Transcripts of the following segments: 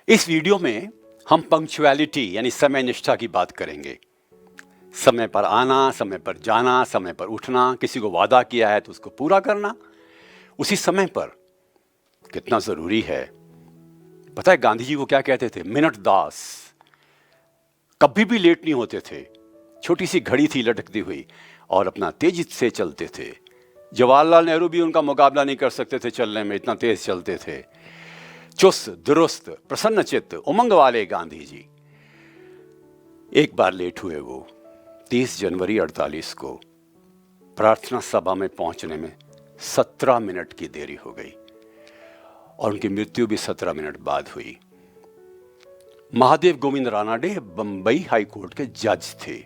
इस वीडियो में हम पंक्चुअलिटी यानी समय निष्ठा की बात करेंगे। समय पर आना, समय पर जाना, समय पर उठना, किसी को वादा किया है तो उसको पूरा करना, उसी समय पर कितना जरूरी है। पता है गांधी जी को क्या कहते थे? मिनट दास। कभी भी लेट नहीं होते थे। छोटी सी घड़ी थी लटकती हुई और अपना तेजी से चलते थे। जवाहरलाल नेहरू भी उनका मुकाबला नहीं कर सकते थे चलने में, इतना तेज चलते थे। चुस्त दुरुस्त प्रसन्नचित्त उमंग वाले गांधी जी एक बार लेट हुए। वो 30 जनवरी 48 को प्रार्थना सभा में पहुंचने में 17 मिनट की देरी हो गई और उनकी मृत्यु भी 17 मिनट बाद हुई। महादेव गोविंद रानाडे बंबई हाई कोर्ट के जज थे।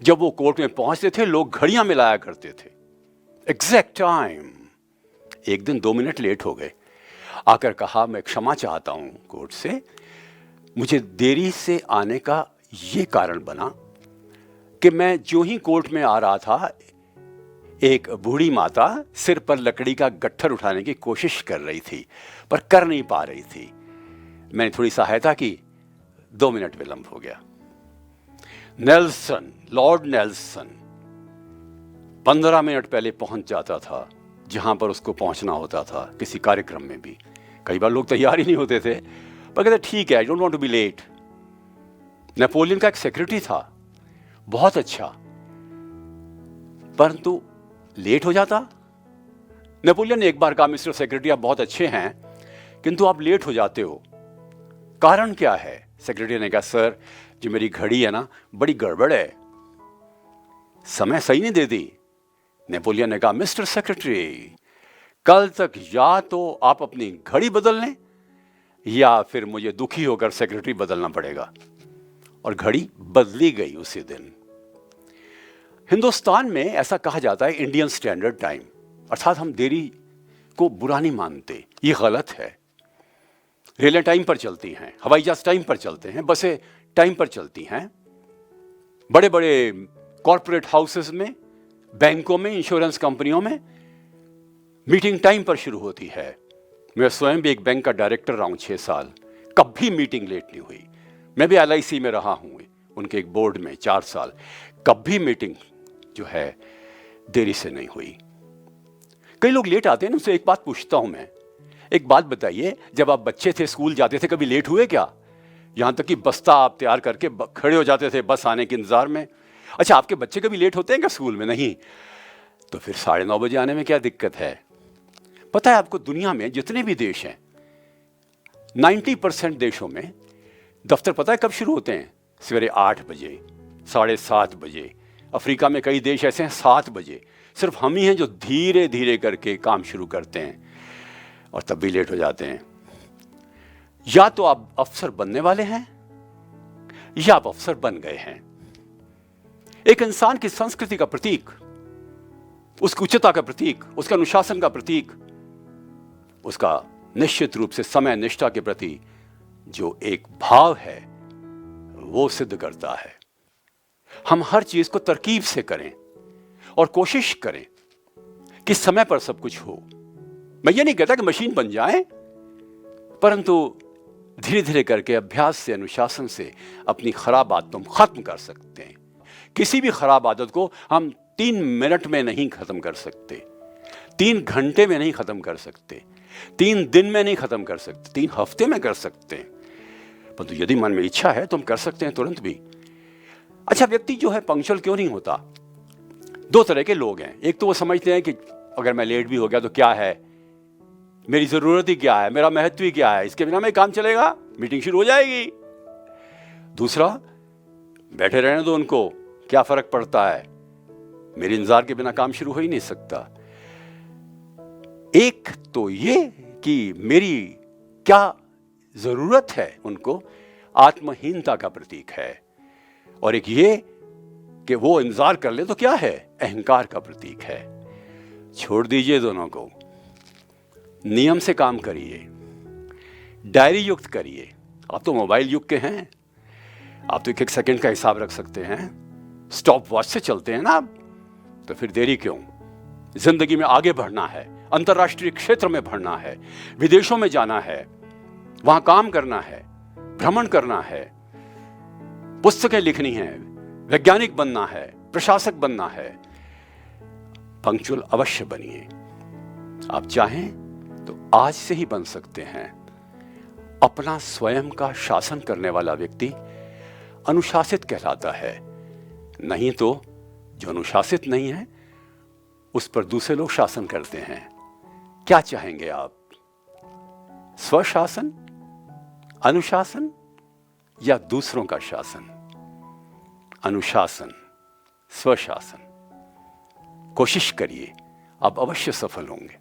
जब वो कोर्ट में पहुंचते थे लोग घड़ियां मिलाया करते थे, एग्जैक्ट टाइम। एक दिन 2 मिनट लेट हो गए। आकर कहा, मैं क्षमा चाहता हूं कोर्ट से, मुझे देरी से आने का ये कारण बना कि मैं जो ही कोर्ट में आ रहा था, एक बूढ़ी माता सिर पर लकड़ी का गट्ठर उठाने की कोशिश कर रही थी पर कर नहीं पा रही थी। मैंने थोड़ी सहायता की, 2 मिनट विलंब हो गया। नेल्सन, लॉर्ड नेल्सन 15 मिनट पहले पहुंच जाता था जहां पर उसको पहुंचना होता था। किसी कार्यक्रम में भी कई बार लोग तैयार ही नहीं होते थे पर कहते ठीक है, I don't want to be late. Napoleon का एक सेक्रेटरी था, बहुत अच्छा, परंतु लेट हो जाता। नेपोलियन ने एक बार कहा, मिस्टर सेक्रेटरी आप बहुत अच्छे हैं किंतु आप लेट हो जाते हो, कारण क्या है? सेक्रेटरी ने कहा, सर जो मेरी घड़ी है ना बड़ी गड़बड़ है, समय सही नहीं देती। नेपोलियन ने कहा, मिस्टर सेक्रेटरी कल तक या तो आप अपनी घड़ी बदल लें या फिर मुझे दुखी होकर सेक्रेटरी बदलना पड़ेगा। और घड़ी बदली गई उसी दिन। हिंदुस्तान में ऐसा कहा जाता है इंडियन स्टैंडर्ड टाइम, अर्थात हम देरी को बुरा नहीं मानते, ये गलत है। रेलें टाइम पर चलती हैं, हवाई जहाज टाइम पर चलते हैं, बसें टाइम पर चलती हैं, बड़े बड़े कॉरपोरेट हाउसेस में, बैंकों में, इंश्योरेंस कंपनियों में मीटिंग टाइम पर शुरू होती है। मैं स्वयं भी एक बैंक का डायरेक्टर रहा हूं 6 साल, कभी मीटिंग लेट नहीं हुई। मैं भी LIC में रहा हूं, उनके एक बोर्ड में 4 साल, कभी मीटिंग जो है देरी से नहीं हुई। कई लोग लेट आते हैं, उनसे एक बात पूछता हूं मैं, एक बात बताइए, जब आप बच्चे थे स्कूल जाते थे कभी लेट हुए क्या? यहां तक कि बस्ता आप तैयार करके खड़े हो जाते थे बस आने के इंतजार में। अच्छा, आपके बच्चे कभी लेट होते हैं क्या स्कूल में? नहीं। तो फिर 9:30 बजे आने में क्या दिक्कत है? पता है आपको, दुनिया में जितने भी देश हैं 90% देशों में दफ्तर पता है कब शुरू होते हैं? सवेरे 8 बजे, 7:30 बजे। अफ्रीका में कई देश ऐसे हैं 7 बजे। सिर्फ हम ही हैं जो धीरे धीरे करके काम शुरू करते हैं और तब भी लेट हो जाते हैं। या तो आप अफसर बनने वाले हैं या आप अफसर बन गए हैं। एक इंसान की संस्कृति का प्रतीक, उसकी उच्चता का प्रतीक, उसका अनुशासन का प्रतीक, उसका निश्चित रूप से समय निष्ठा के प्रति जो एक भाव है वो सिद्ध करता है। हम हर चीज को तरकीब से करें और कोशिश करें कि समय पर सब कुछ हो। मैं ये नहीं कहता कि मशीन बन जाए, परंतु धीरे धीरे करके अभ्यास से, अनुशासन से अपनी खराब आदतों को खत्म कर सकते हैं। किसी भी खराब आदत को हम 3 मिनट में नहीं खत्म कर सकते, 3 घंटे में नहीं खत्म कर सकते, 3 दिन में नहीं खत्म कर सकते, 3 हफ्ते में कर सकते हैं, परंतु यदि मन में इच्छा है तो हम कर सकते हैं तुरंत भी। अच्छा, व्यक्ति जो है पंक्चुअल क्यों नहीं होता? 2 तरह के लोग हैं। एक तो वो समझते हैं कि अगर मैं लेट भी हो गया तो क्या है, मेरी जरूरत ही क्या है, मेरा महत्व ही क्या है, इसके बिना मैं काम चलेगा, मीटिंग शुरू हो जाएगी। दूसरा, बैठे रहने दो उनको, क्या फर्क पड़ता है, मेरे इंतजार के बिना काम शुरू हो ही नहीं सकता। एक तो ये कि मेरी क्या जरूरत है उनको, आत्महीनता का प्रतीक है, और एक ये कि वो इंतजार कर ले तो क्या है, अहंकार का प्रतीक है। छोड़ दीजिए दोनों को, नियम से काम करिए, डायरी युक्त करिए। आप तो मोबाइल युग के हैं, आप तो एक सेकंड का हिसाब रख सकते हैं, स्टॉप वॉच से चलते हैं ना आप, तो फिर देरी क्यों? जिंदगी में आगे बढ़ना है, अंतर्राष्ट्रीय क्षेत्र में बढ़ना है, विदेशों में जाना है, वहां काम करना है, भ्रमण करना है, पुस्तकें लिखनी है, वैज्ञानिक बनना है, प्रशासक बनना है, पंक्चुअल अवश्य बनिए। आप चाहें तो आज से ही बन सकते हैं। अपना स्वयं का शासन करने वाला व्यक्ति अनुशासित कहलाता है, नहीं तो जो अनुशासित नहीं है उस पर दूसरे लोग शासन करते हैं। क्या चाहेंगे आप? स्वशासन, अनुशासन या दूसरों का शासन? अनुशासन, स्वशासन। कोशिश करिए, आप अवश्य सफल होंगे।